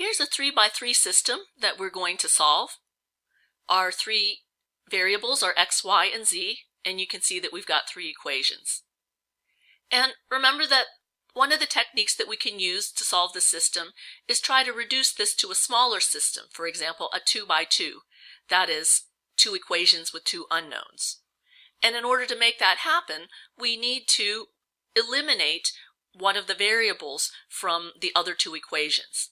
Here's a 3 by 3 system that we're going to solve. Our three variables are x, y, and z, and you can see that we've got three equations. And remember that one of the techniques that we can use to solve the system is try to reduce this to a smaller system, for example, a 2 by 2. That is, two equations with two unknowns. And in order to make that happen, we need to eliminate one of the variables from the other two equations.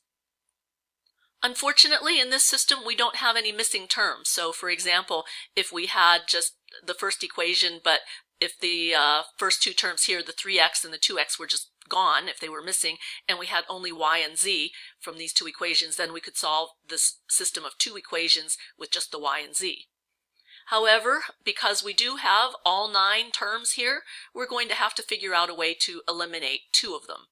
Unfortunately, in this system, we don't have any missing terms. So, for example, if we had just the first equation, but if the first two terms here, the 3x and the 2x, were just gone, if they were missing, and we had only y and z from these two equations, then we could solve this system of two equations with just the y and z. However, because we do have all 9 terms here, we're going to have to figure out a way to eliminate 2 of them.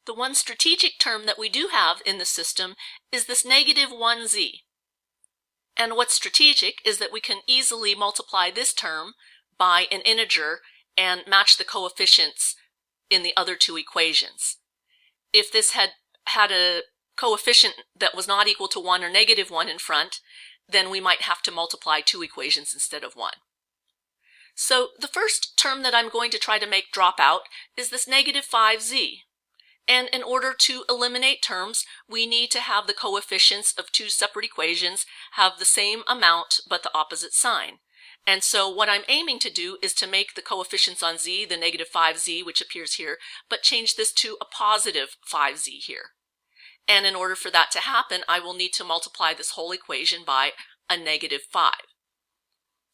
The one strategic term that we do have in the system is this negative 1z. And what's strategic is that we can easily multiply this term by an integer and match the coefficients in the other two equations. If this had a coefficient that was not equal to 1 or negative 1 in front, then we might have to multiply two equations instead of one. So the first term that I'm going to try to make drop out is this negative 5z. And in order to eliminate terms, we need to have the coefficients of two separate equations have the same amount but the opposite sign. And so what I'm aiming to do is to make the coefficients on z, the negative 5z, which appears here, but change this to a positive 5z here. And in order for that to happen, I will need to multiply this whole equation by a negative 5.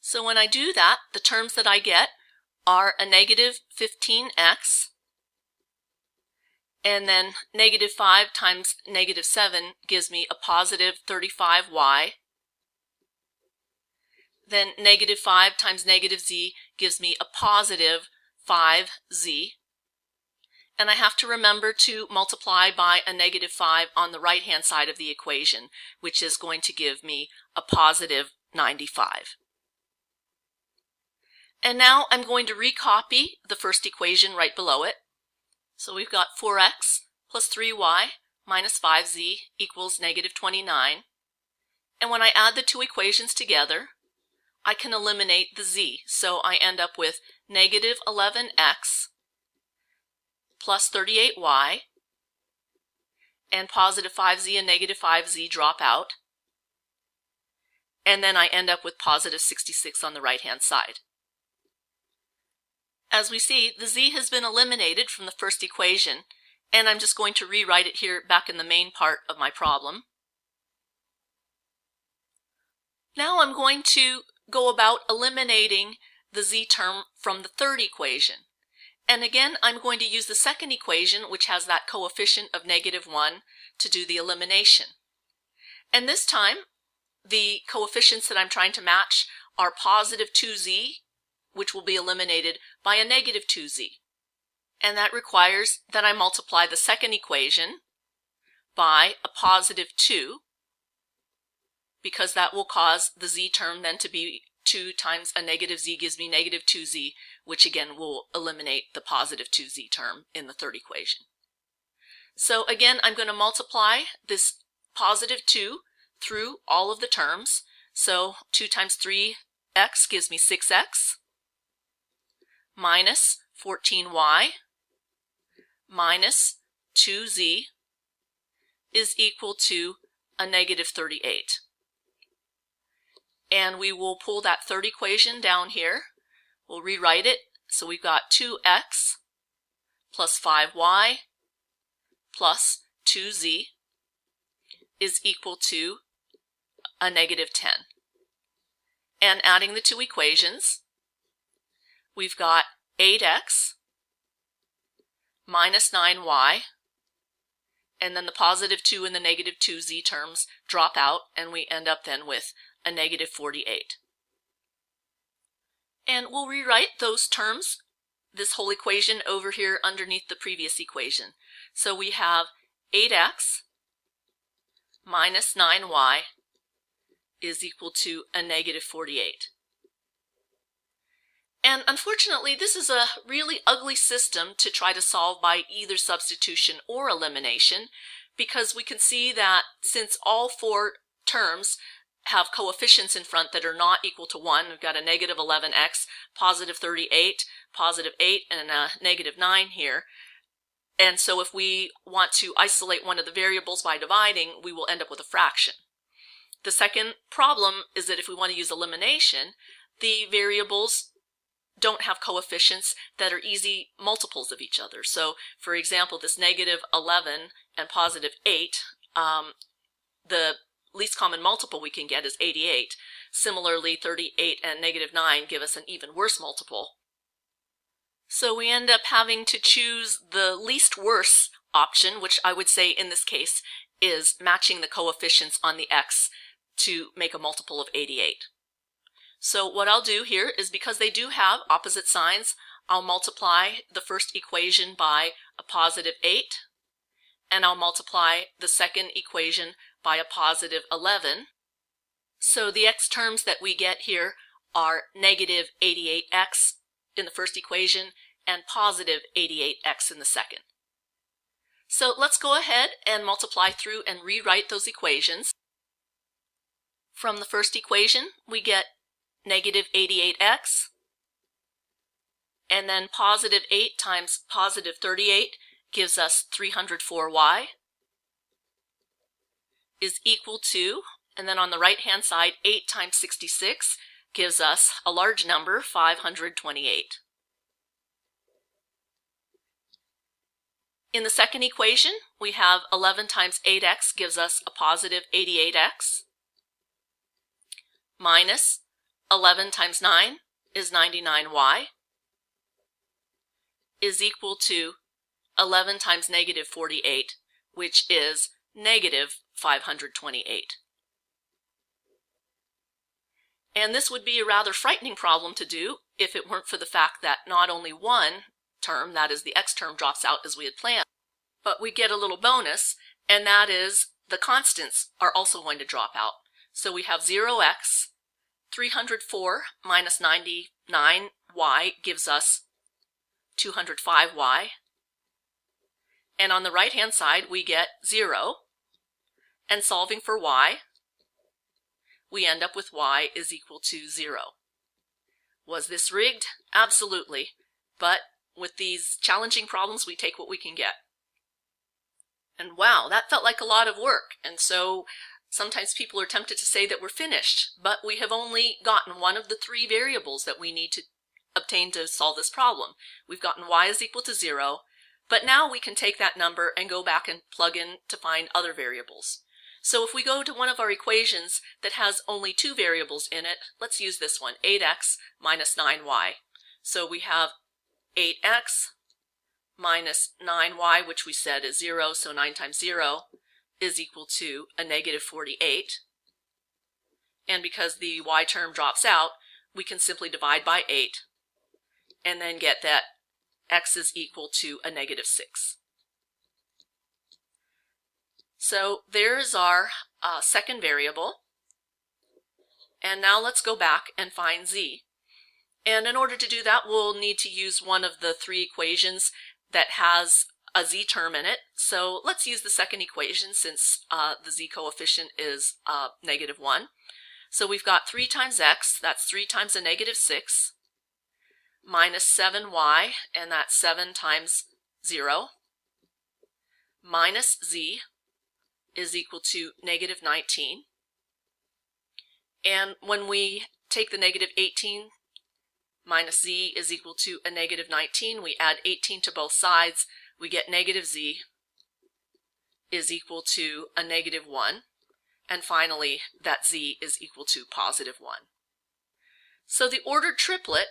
So when I do that, the terms that I get are a negative 15x, and then negative 5 times negative 7 gives me a positive 35y. Then negative 5 times negative z gives me a positive 5z. And I have to remember to multiply by a negative 5 on the right-hand side of the equation, which is going to give me a positive 95. And now I'm going to recopy the first equation right below it. So we've got 4x plus 3y minus 5z equals negative 29. And when I add the two equations together, I can eliminate the z. So I end up with negative 11x plus 38y, and positive 5z and negative 5z drop out. And then I end up with positive 66 on the right-hand side. As we see, the z has been eliminated from the first equation, and I'm just going to rewrite it here back in the main part of my problem. Now I'm going to go about eliminating the z term from the third equation. And again, I'm going to use the second equation, which has that coefficient of negative 1, to do the elimination. And this time, the coefficients that I'm trying to match are positive 2z, which will be eliminated by a negative 2z. And that requires that I multiply the second equation by a positive 2, because that will cause the z term then to be 2 times a negative z gives me negative 2z, which again will eliminate the positive 2z term in the third equation. So again, I'm going to multiply this positive 2 through all of the terms. So 2 times 3x gives me 6x minus 14y minus 2z is equal to a negative 38. And we will pull that third equation down here. We'll rewrite it. So we've got 2x plus 5y plus 2z is equal to a negative 10. And adding the two equations, we've got 8x minus 9y, and then the positive 2 and the negative 2z terms drop out, and we end up then with a negative 48. And we'll rewrite those terms, this whole equation, over here underneath the previous equation. So we have 8x minus 9y is equal to a negative 48. And unfortunately, this is a really ugly system to try to solve by either substitution or elimination, because we can see that since all four terms have coefficients in front that are not equal to 1, we've got a negative 11x, positive 38, positive 8, and a negative 9 here. And so if we want to isolate one of the variables by dividing, we will end up with a fraction. The second problem is that if we want to use elimination, the variables don't have coefficients that are easy multiples of each other. So, for example, this negative 11 and positive 8, the least common multiple we can get is 88. Similarly, 38 and negative 9 give us an even worse multiple. So we end up having to choose the least worse option, which I would say in this case is matching the coefficients on the x to make a multiple of 88. So what I'll do here is, because they do have opposite signs, I'll multiply the first equation by a positive 8, and I'll multiply the second equation by a positive 11. So the x terms that we get here are negative 88x in the first equation and positive 88x in the second. So let's go ahead and multiply through and rewrite those equations. From the first equation, we get negative 88x, and then positive 8 times positive 38 gives us 304y, is equal to, and then on the right hand side, 8 times 66 gives us a large number, 528. In the second equation, we have 11 times 8x gives us a positive 88x, minus 11 times 9 is 99y, is equal to 11 times negative 48, which is negative 528. And this would be a rather frightening problem to do if it weren't for the fact that not only one term, that is the x term, drops out as we had planned, but we get a little bonus, and that is the constants are also going to drop out. So we have 0x, 304 minus 99y gives us 205y, and on the right hand side we get 0, and solving for y, we end up with y is equal to 0. Was this rigged? Absolutely, but with these challenging problems we take what we can get. And wow, that felt like a lot of work, and so sometimes people are tempted to say that we're finished, but we have only gotten one of the three variables that we need to obtain to solve this problem. We've gotten y is equal to 0, but now we can take that number and go back and plug in to find other variables. So if we go to one of our equations that has only two variables in it, let's use this one, 8x minus 9y. So we have 8x minus 9y, which we said is 0, so 9 times 0 is equal to a negative 48. And because the y term drops out, we can simply divide by 8 and then get that x is equal to a negative 6. So there's our second variable. And now let's go back and find z. And in order to do that, we'll need to use one of the three equations that has a z term in it. So let's use the second equation since the z coefficient is negative 1. So we've got 3 times x, that's 3 times a negative 6, minus 7y, and that's 7 times 0, minus z is equal to negative 19. And when we take the negative 18 minus z is equal to a negative 19, we add 18 to both sides, we get negative z is equal to a negative 1. And finally, that z is equal to positive 1. So the ordered triplet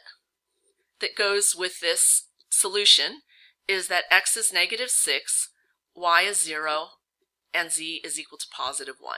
that goes with this solution is that x is negative 6, y is 0, and z is equal to positive 1.